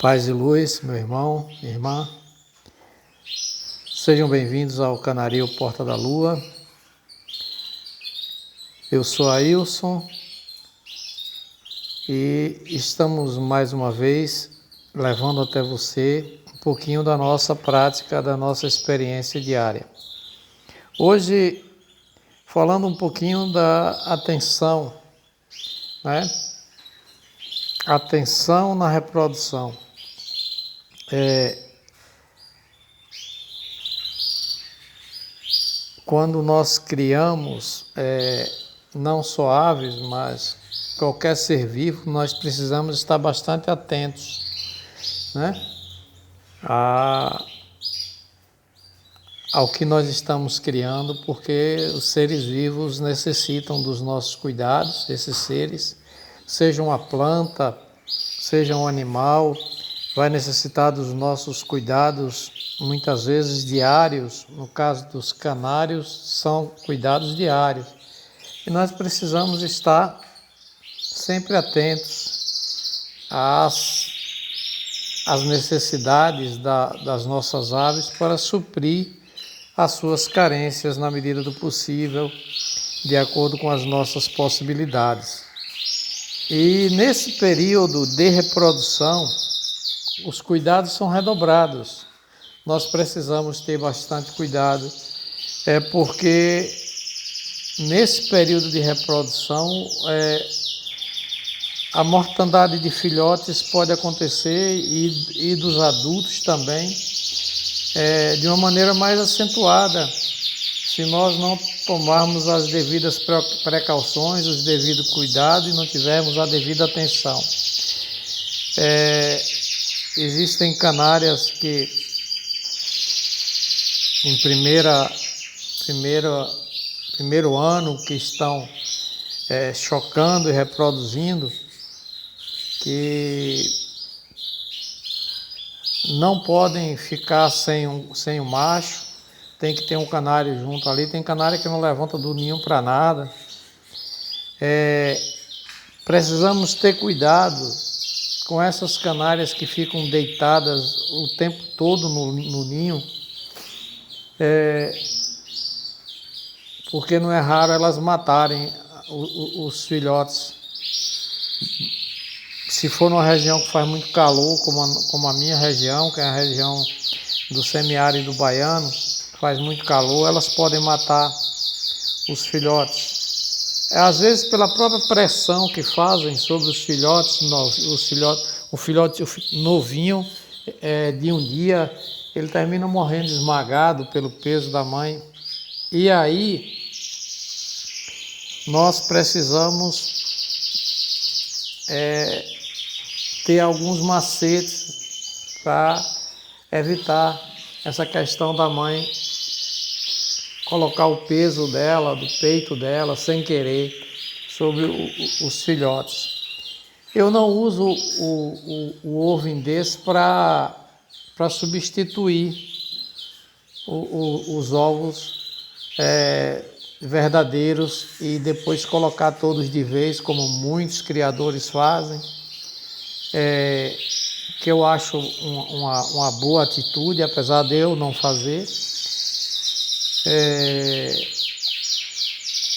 Paz e luz, meu irmão, minha irmã. Sejam bem-vindos ao Canaril Porta da Lua. Eu sou Ailson e estamos mais uma vez levando até você um pouquinho da nossa prática, da nossa experiência diária. Hoje, falando um pouquinho da atenção, né? Atenção na reprodução. Quando nós criamos não só aves, mas qualquer ser vivo, nós precisamos estar bastante atentos, né? Ao que nós estamos criando, porque os seres vivos necessitam dos nossos cuidados, esses seres, seja uma planta, seja um animal, vai necessitar dos nossos cuidados, muitas vezes diários. No caso dos canários, são cuidados diários. E nós precisamos estar sempre atentos às necessidades das nossas aves para suprir as suas carências na medida do possível, de acordo com as nossas possibilidades. E nesse período de reprodução, os cuidados são redobrados. Nós precisamos ter bastante cuidado, porque nesse período de reprodução, a mortandade de filhotes pode acontecer e dos adultos também, de uma maneira mais acentuada, se nós não tomarmos as devidas precauções, os devidos cuidados e não tivermos a devida atenção. Existem canárias que em primeiro ano que estão chocando e reproduzindo, que não podem ficar sem o macho, tem que ter um canário junto ali. Tem canário que não levanta do ninho para nada. Precisamos ter cuidado com essas canárias que ficam deitadas o tempo todo no ninho, porque não é raro elas matarem os filhotes. Se for numa região que faz muito calor, como a minha região, que é a região do semiárido baiano, faz muito calor, elas podem matar os filhotes. Às vezes pela própria pressão que fazem sobre os filhotes, o filhote novinho de um dia, ele termina morrendo esmagado pelo peso da mãe. E aí nós precisamos ter alguns macetes para evitar essa questão da mãe colocar o peso dela, do peito dela, sem querer, sobre os filhotes. Eu não uso o ovo indês para substituir os ovos verdadeiros e depois colocar todos de vez, como muitos criadores fazem, que eu acho uma boa atitude, apesar de eu não fazer,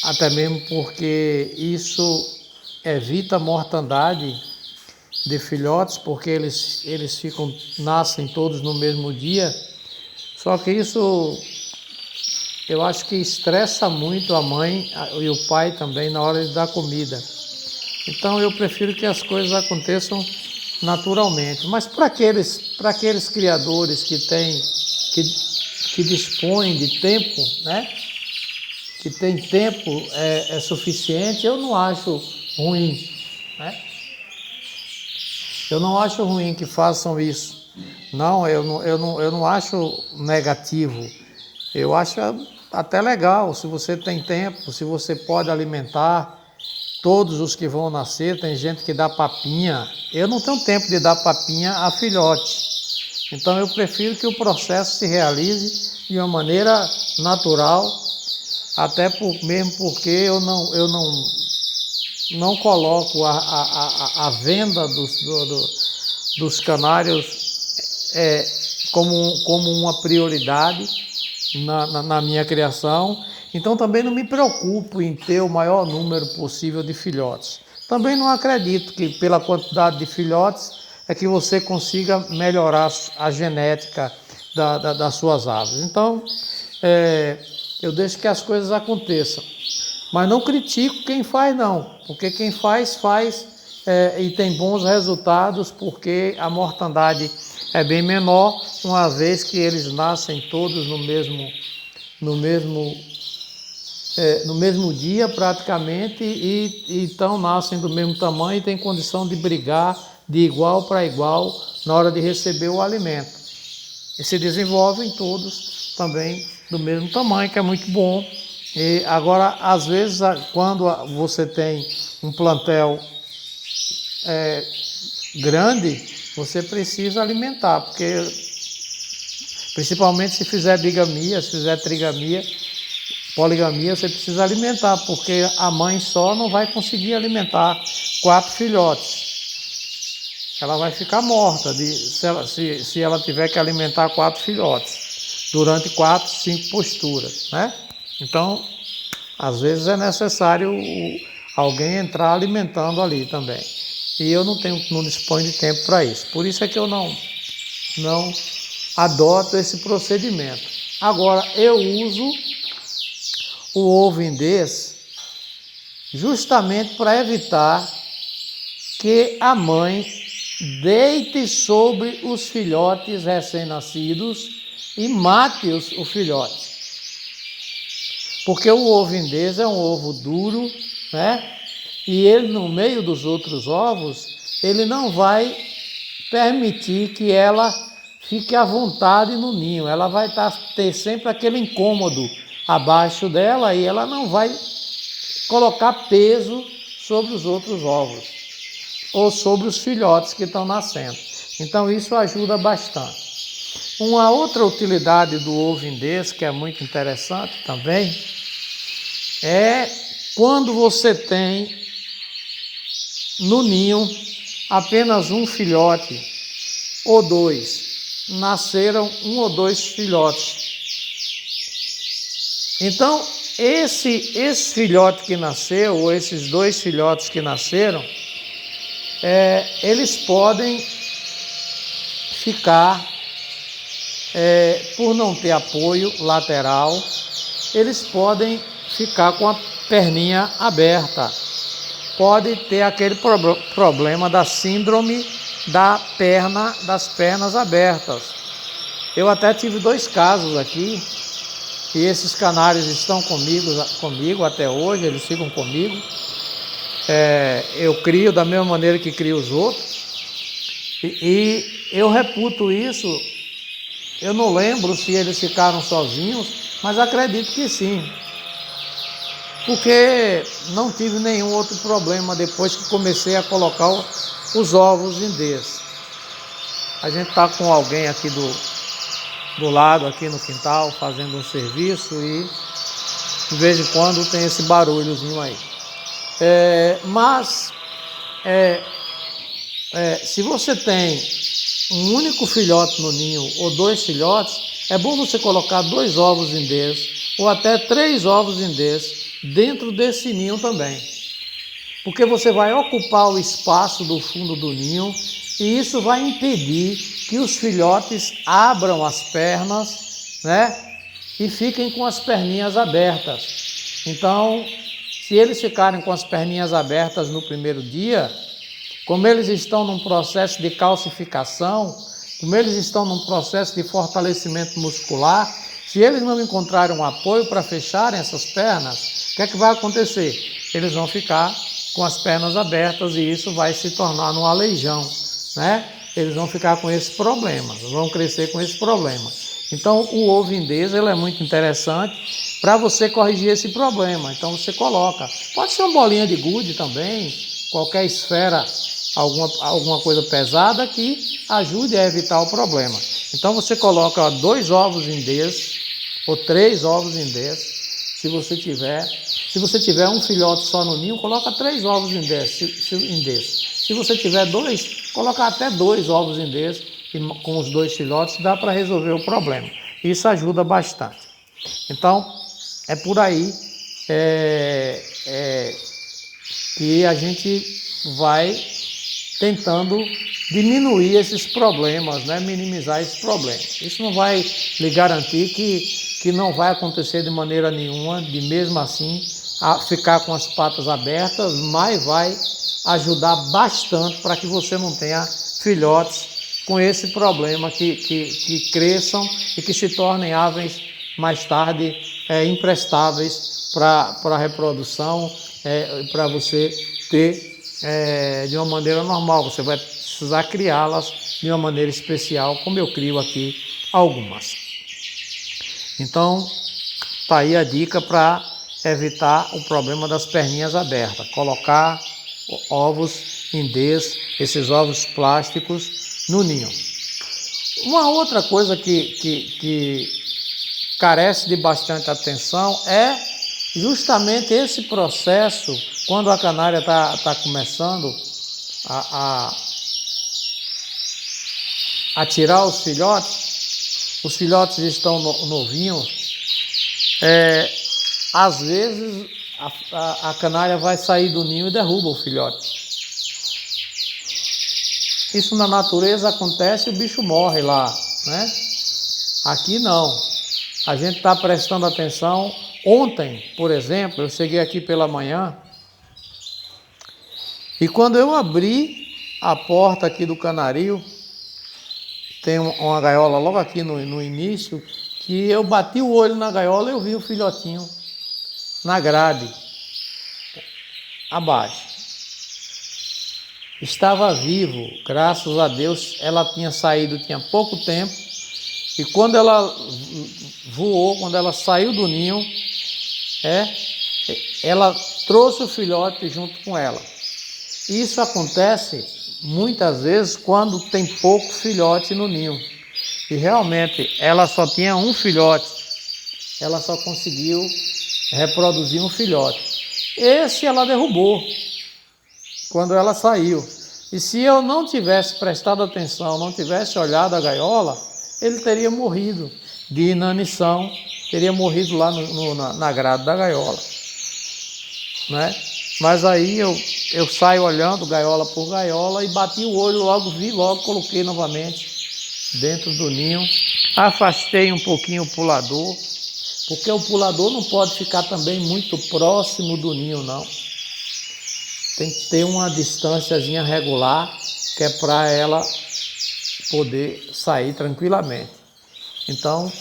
até mesmo porque isso evita a mortandade de filhotes, porque eles nascem todos no mesmo dia. Só que isso eu acho que estressa muito a mãe e o pai também na hora de dar comida. Então eu prefiro que as coisas aconteçam naturalmente. Mas para aqueles criadores que dispõem de tempo, né? Que tem tempo suficiente, eu não acho ruim, né? Eu não acho ruim que façam isso. Não, eu não acho negativo. Eu acho até legal, se você tem tempo, se você pode alimentar todos os que vão nascer. Tem gente que dá papinha. Eu não tenho tempo de dar papinha a filhote. Então eu prefiro que o processo se realize de uma maneira natural, até mesmo porque eu não coloco a venda dos canários como uma prioridade na minha criação. Então também não me preocupo em ter o maior número possível de filhotes. Também não acredito que pela quantidade de filhotes é que você consiga melhorar a genética das suas aves. Então, eu deixo que as coisas aconteçam. Mas não critico quem faz não, porque quem faz e tem bons resultados, porque a mortandade é bem menor, uma vez que eles nascem todos no mesmo dia praticamente e então nascem do mesmo tamanho e têm condição de brigar de igual para igual na hora de receber o alimento. E se desenvolvem todos também do mesmo tamanho, que é muito bom. E agora, às vezes, quando você tem um plantel grande, você precisa alimentar, porque principalmente se fizer bigamia, se fizer trigamia, poligamia, você precisa alimentar, porque a mãe só não vai conseguir alimentar 4 filhotes. Ela vai ficar morta se ela tiver que alimentar 4 filhotes durante 4, 5 posturas, né? Então, às vezes é necessário alguém entrar alimentando ali também. E eu não disponho de tempo para isso. Por isso é que eu não adoto esse procedimento. Agora, eu uso o ovo indês justamente para evitar que a mãe deite sobre os filhotes recém-nascidos e mate o filhote. Porque o ovo indês é um ovo duro, né? E ele, no meio dos outros ovos, ele não vai permitir que ela fique à vontade no ninho. Ela vai ter sempre aquele incômodo abaixo dela e ela não vai colocar peso sobre os outros ovos ou sobre os filhotes que estão nascendo. Então isso ajuda bastante. Uma outra utilidade do ovo indês, que é muito interessante também, é quando você tem no ninho apenas um filhote ou 2, nasceram 1 ou 2 filhotes. Então, esse filhote que nasceu, ou esses 2 filhotes que nasceram, eles podem ficar, por não ter apoio lateral, eles podem ficar com a perninha aberta. Pode ter aquele problema da síndrome das pernas abertas. Eu até tive 2 casos aqui, e esses canários estão comigo até hoje, eles ficam comigo. Eu crio da mesma maneira que crio os outros, e eu reputo isso. Eu não lembro se eles ficaram sozinhos, mas acredito que sim, porque não tive nenhum outro problema depois que comecei a colocar os ovos indês. A gente está com alguém aqui do lado, aqui no quintal, fazendo um serviço e de vez em quando tem esse barulhozinho aí. Mas se você tem um único filhote no ninho ou 2 filhotes, é bom você colocar 2 ovos indês ou até 3 ovos indês dentro desse ninho também, porque você vai ocupar o espaço do fundo do ninho e isso vai impedir que os filhotes abram as pernas, né, e fiquem com as perninhas abertas. Então, se eles ficarem com as perninhas abertas no primeiro dia, como eles estão num processo de calcificação, como eles estão num processo de fortalecimento muscular, se eles não encontrarem um apoio para fecharem essas pernas, o que vai acontecer? Eles vão ficar com as pernas abertas e isso vai se tornar um aleijão, né? Eles vão ficar com esse problema, vão crescer com esse problema. Então, o ovo indês ele é muito interessante para você corrigir esse problema. Então, você coloca, pode ser uma bolinha de gude também, qualquer esfera, alguma coisa pesada que ajude a evitar o problema. Então, você coloca 2 ovos indês ou 3 ovos indês. Se você tiver um filhote só no ninho, coloca 3 ovos indês. Se você tiver 2, Colocar até 2 ovos em desse, e com os 2 filhotes, dá para resolver o problema. Isso ajuda bastante. Então, é por aí que a gente vai tentando diminuir esses problemas, né? Minimizar esses problemas. Isso não vai lhe garantir que não vai acontecer de maneira nenhuma, de mesmo assim a ficar com as patas abertas, mas vai ajudar bastante para que você não tenha filhotes com esse problema, que cresçam e que se tornem aves mais tarde imprestáveis para a reprodução, para você ter de uma maneira normal. Você vai precisar criá-las de uma maneira especial, como eu crio aqui algumas. Então, tá aí a dica para evitar o problema das perninhas abertas. Colocar ovos em esses ovos plásticos no ninho. Uma outra coisa que carece de bastante atenção é justamente esse processo, quando a canária está começando a tirar os filhotes estão novinhos, às vezes a canária vai sair do ninho e derruba o filhote. Isso na natureza acontece e o bicho morre lá, né? Aqui não. A gente está prestando atenção. Ontem, por exemplo, eu cheguei aqui pela manhã e quando eu abri a porta aqui do canarinho, tem uma gaiola logo aqui no início, que eu bati o olho na gaiola e eu vi o filhotinho na grade, abaixo. Estava vivo, graças a Deus. Ela tinha saído, tinha pouco tempo, e quando ela voou, quando ela saiu do ninho, ela trouxe o filhote junto com ela. Isso acontece muitas vezes quando tem pouco filhote no ninho. E realmente ela só tinha um filhote. Ela só conseguiu reproduzir um filhote. Esse ela derrubou quando ela saiu. E se eu não tivesse prestado atenção, não tivesse olhado a gaiola, ele teria morrido de inanição, teria morrido lá na grade da gaiola, né? Mas aí eu saio olhando gaiola por gaiola e bati o olho, vi logo, coloquei novamente dentro do ninho, afastei um pouquinho o pulador, porque o pulador não pode ficar também muito próximo do ninho, não. Tem que ter uma distânciazinha regular, que é para ela poder sair tranquilamente. Então,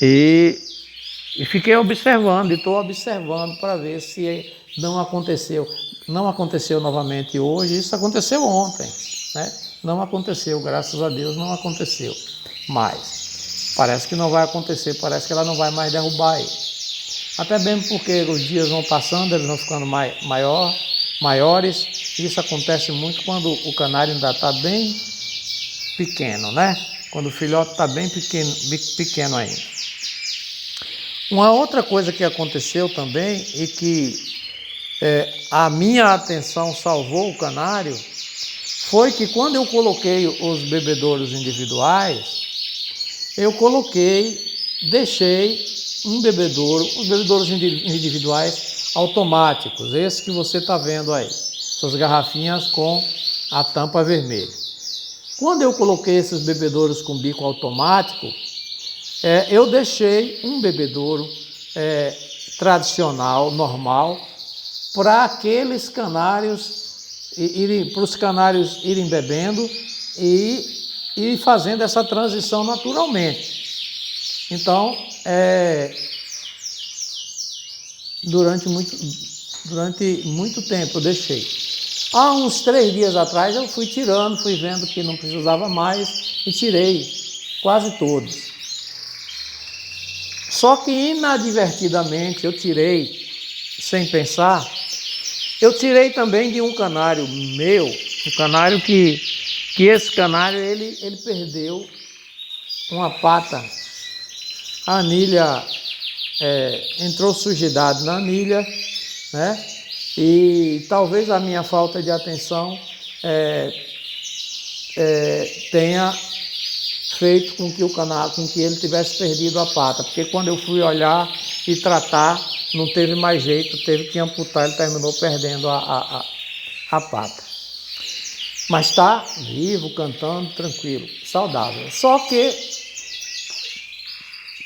e fiquei observando, e estou observando para ver se não aconteceu. Não aconteceu novamente hoje, isso aconteceu ontem, né? Não aconteceu, graças a Deus não aconteceu. Mas parece que não vai acontecer, parece que ela não vai mais derrubar ele. Até mesmo porque os dias vão passando, eles vão ficando maiores. Isso acontece muito quando o canário ainda está bem pequeno, né? Quando o filhote está bem pequeno ainda. Uma outra coisa que aconteceu também e que a minha atenção salvou o canário foi que quando eu coloquei os bebedouros individuais, deixei um bebedouro, os bebedouros individuais automáticos, esse que você está vendo aí, essas garrafinhas com a tampa vermelha. Quando eu coloquei esses bebedouros com bico automático, eu deixei um bebedouro tradicional, normal, para aqueles canários, para os canários irem bebendo e fazendo essa transição naturalmente. Então, durante muito tempo eu deixei. Há uns 3 dias atrás eu fui vendo que não precisava mais e tirei quase todos. Só que inadvertidamente eu tirei, sem pensar, eu tirei também de um canário meu, um canário que esse canário ele perdeu uma pata. A anilha, entrou sujidade na anilha, né? E talvez a minha falta de atenção tenha feito com que o canário, com que ele tivesse perdido a pata, porque quando eu fui olhar e tratar, não teve mais jeito, teve que amputar, ele terminou perdendo a pata. Mas está vivo, cantando, tranquilo, saudável. Só que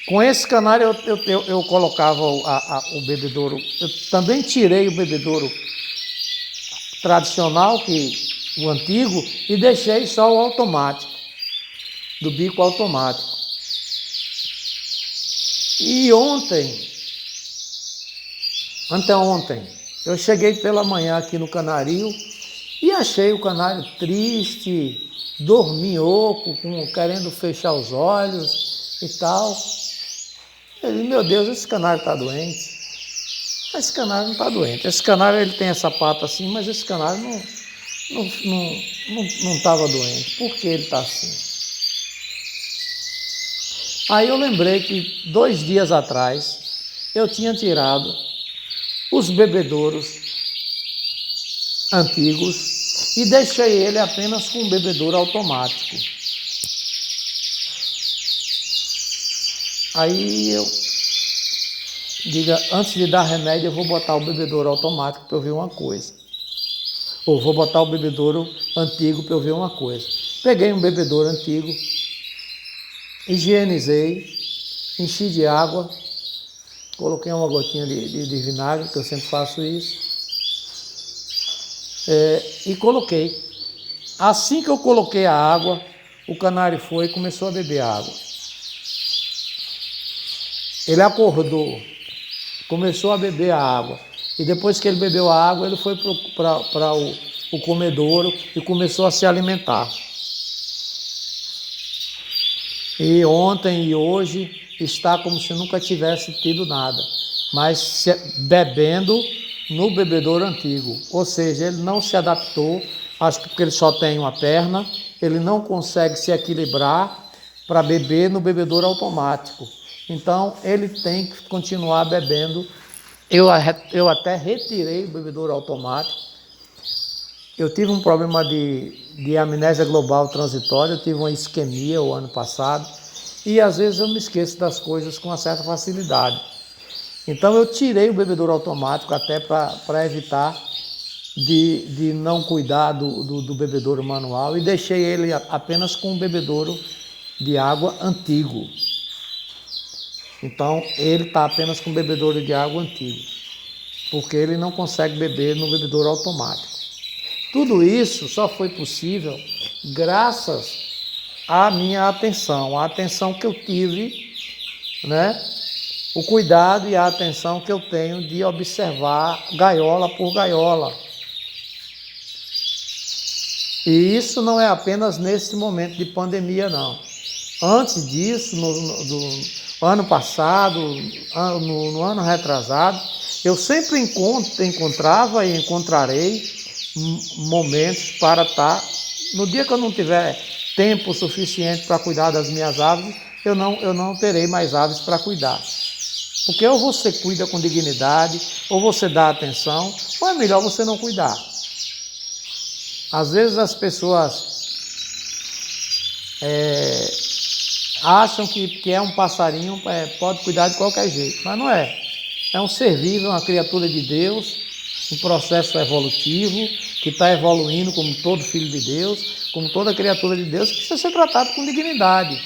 com esse canário eu colocava o bebedouro, eu também tirei o bebedouro tradicional, o antigo, e deixei só o automático, do bico automático. E anteontem, eu cheguei pela manhã aqui no canário e achei o canário triste, dorminhoco, querendo fechar os olhos e tal. Eu disse, meu Deus, esse canário está doente. Esse canário não está doente. Esse canário ele tem essa pata assim, mas esse canário não estava doente. Por que ele está assim? Aí eu lembrei que 2 dias atrás eu tinha tirado os bebedouros antigos e deixei ele apenas com um bebedouro automático. Aí eu digo, antes de dar remédio eu vou botar o bebedouro automático para eu ver uma coisa. Ou vou botar o bebedouro antigo para eu ver uma coisa. Peguei um bebedouro antigo, higienizei, enchi de água, coloquei uma gotinha de vinagre, que eu sempre faço isso, e coloquei. Assim que eu coloquei a água, o canário foi e começou a beber água. Ele acordou, começou a beber a água. E depois que ele bebeu a água, ele foi para o comedouro e começou a se alimentar. E ontem e hoje está como se nunca tivesse tido nada, mas bebendo no bebedouro antigo. Ou seja, ele não se adaptou, acho que porque ele só tem uma perna, ele não consegue se equilibrar para beber no bebedouro automático. Então, ele tem que continuar bebendo. Eu até retirei o bebedouro automático. Eu tive um problema de amnésia global transitória, eu tive uma isquemia o ano passado, e às vezes eu me esqueço das coisas com uma certa facilidade. Então eu tirei o bebedouro automático até para evitar de não cuidar do bebedouro manual e deixei ele apenas com um bebedouro de água antigo. Então ele está apenas com bebedouro de água antigo, porque ele não consegue beber no bebedouro automático. Tudo isso só foi possível graças à minha atenção, a atenção que eu tive, né? O cuidado e a atenção que eu tenho de observar gaiola por gaiola. E isso não é apenas nesse momento de pandemia, não. Antes disso, no ano passado, no ano retrasado, eu sempre encontrava e encontrarei momentos para estar, no dia que eu não tiver tempo suficiente para cuidar das minhas aves, eu não terei mais aves para cuidar. Porque ou você cuida com dignidade, ou você dá atenção, ou é melhor você não cuidar. Às vezes as pessoas acham que é um passarinho, pode cuidar de qualquer jeito, mas não é. É um ser vivo, é uma criatura de Deus, um processo evolutivo, que está evoluindo como todo filho de Deus, como toda criatura de Deus, que precisa ser tratado com dignidade.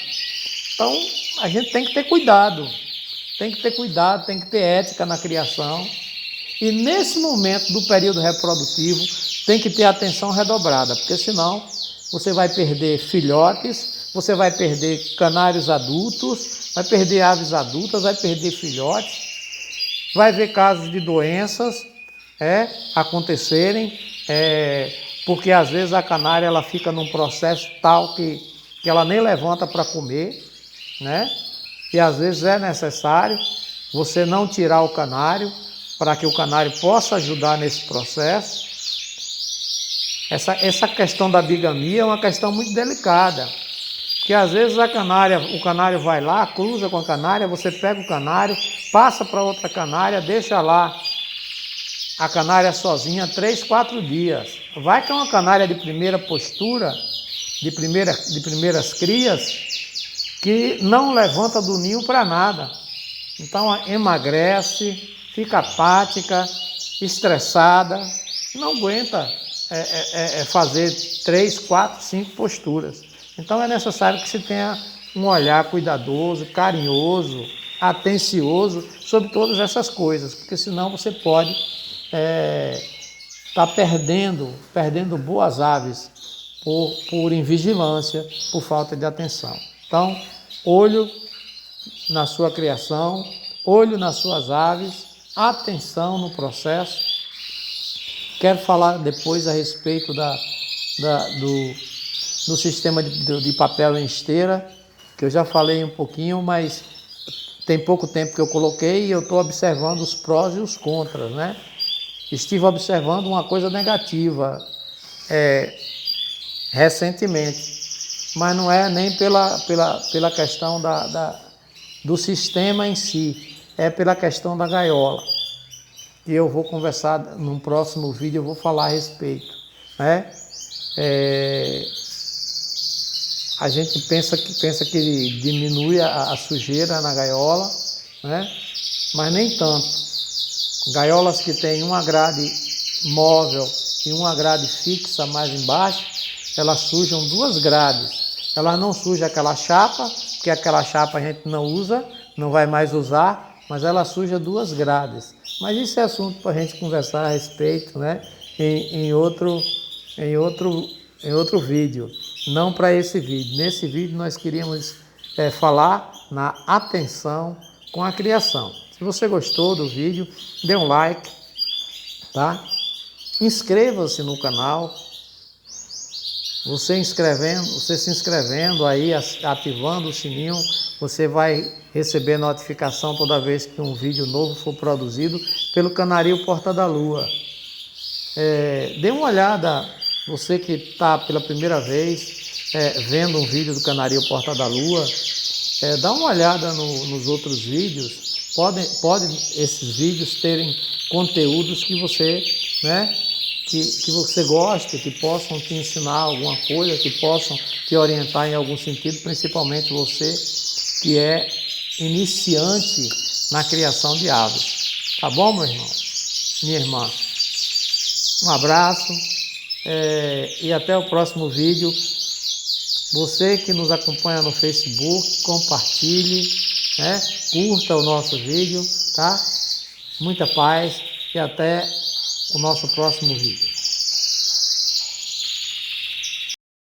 Então, a gente tem que ter cuidado, tem que ter ética na criação. E nesse momento do período reprodutivo, tem que ter atenção redobrada, porque senão você vai perder filhotes, você vai perder canários adultos, vai perder aves adultas, vai perder filhotes, vai ver casos de doenças acontecerem, porque às vezes a canária ela fica num processo tal que ela nem levanta para comer, né? E às vezes é necessário você não tirar o canário para que o canário possa ajudar nesse processo. Essa questão da bigamia é uma questão muito delicada, porque às vezes o canário vai lá, cruza com a canária, você pega o canário, passa para outra canária, deixa lá a canária sozinha 3, 4 dias. Vai que é uma canária de primeira postura, de primeiras crias que não levanta do ninho para nada. Então emagrece, fica apática, estressada, não aguenta fazer 3, 4, 5 posturas. Então é necessário que se tenha um olhar cuidadoso, carinhoso, atencioso sobre todas essas coisas, porque senão você pode estar perdendo boas aves por invigilância, por falta de atenção. Então, olho na sua criação, olho nas suas aves, atenção no processo. Quero falar depois a respeito do sistema de papel em esteira, que eu já falei um pouquinho, mas tem pouco tempo que eu coloquei e eu estou observando os prós e os contras, né? Estive observando uma coisa negativa recentemente, mas não é nem pela questão do sistema em si, é pela questão da gaiola. E eu vou conversar num próximo vídeo, eu vou falar a respeito, né? A gente pensa que diminui a sujeira na gaiola, né? Mas nem tanto. Gaiolas que têm uma grade móvel e uma grade fixa mais embaixo, elas sujam 2 grades. Elas não sujam aquela chapa, porque aquela chapa a gente não usa, não vai mais usar, mas ela suja 2 grades. Mas isso é assunto para a gente conversar a respeito, né? Em outro vídeo, não para esse vídeo. Nesse vídeo nós queríamos falar na atenção com a criação. Se você gostou do vídeo, dê um like, tá? Inscreva-se no canal. Você se inscrevendo aí, ativando o sininho, você vai receber notificação toda vez que um vídeo novo for produzido pelo Canarinho Porta da Lua. Dê uma olhada, você que está pela primeira vez vendo um vídeo do Canarinho Porta da Lua, dá uma olhada nos outros vídeos. Podem esses vídeos terem conteúdos que você, né, que você goste, que possam te ensinar alguma coisa, que possam te orientar em algum sentido, principalmente você que é iniciante na criação de aves. Tá bom, meu irmão? Minha irmã? Um abraço e até o próximo vídeo. Você que nos acompanha no Facebook, compartilhe, né? Curta o nosso vídeo, tá? Muita paz e até o nosso próximo vídeo.